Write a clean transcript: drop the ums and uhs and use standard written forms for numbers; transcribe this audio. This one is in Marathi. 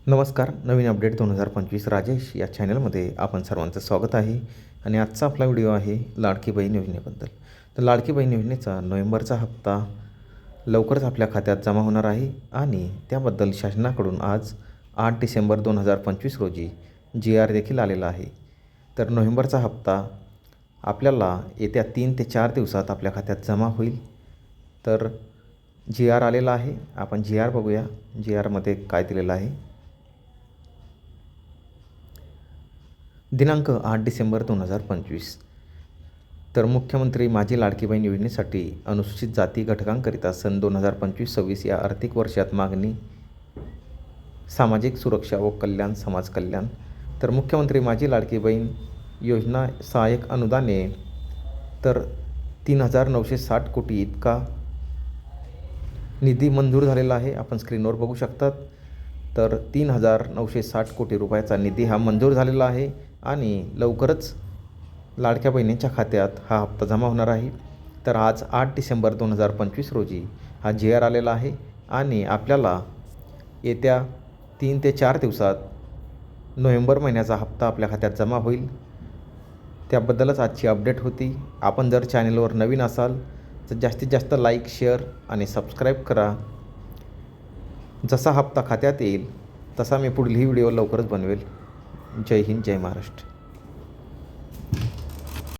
नमस्कार. नवीन अपडेट 2025 राजेश या चॅनलमध्ये आपण सर्वांचं स्वागत आहे. आणि आजचा आपला व्हिडिओ आहे लाडकी बहीण योजनेबद्दल. तर लाडकी बहीण योजनेचा नोव्हेंबरचा हप्ता लवकरच आपल्या खात्यात जमा होणार आहे आणि त्याबद्दल शासनाकडून आज 8 डिसेंबर 2025 रोजी GR देखील आलेला आहे. तर नोव्हेंबरचा हप्ता आपल्याला येत्या 3 ते 4 दिवसात आपल्या खात्यात जमा होईल. तर GR आलेला आहे. आपण GR बघूया. GRमध्ये काय दिलेलं आहे. दिनांक 8 डिसेंबर 2025. तर मुख्यमंत्री माझी लाडकी बहीण योजनेसाठी अनुसूचित जाती घटकांकरिता सन 2025-26 या आर्थिक वर्षात मागणी सामाजिक सुरक्षा व कल्याण समाज कल्याण. तर मुख्यमंत्री माझी लाडकी बहीण योजना सहाय्यक अनुदाने तर 3,960 कोटी इतका निधी मंजूर झालेला आहे. आपण स्क्रीनवर बघू शकतात. तर 3,960 कोटी रुपयाचा निधी हा मंजूर झालेला आहे आणि लवकरच लाडक्या बहिणींच्या खात्यात हा हप्ता जमा होणार आहे. तर आज 8 डिसेंबर 2025 रोजी हा GR आलेला आहे आणि आपल्याला येत्या 3 ते 4 दिवसात नोव्हेंबर महिन्याचा हप्ता आपल्या खात्यात जमा होईल. त्याबद्दलच आजची अपडेट होती. आपण जर चॅनलवर नवीन असाल तर जास्तीत जास्त लाईक, शेअर आणि सबस्क्राईब करा. जसा हप्ता खात्यात येईल तसा मी पुढील व्हिडिओ लवकरच बनवेल. जय हिंद, जय महाराष्ट्र.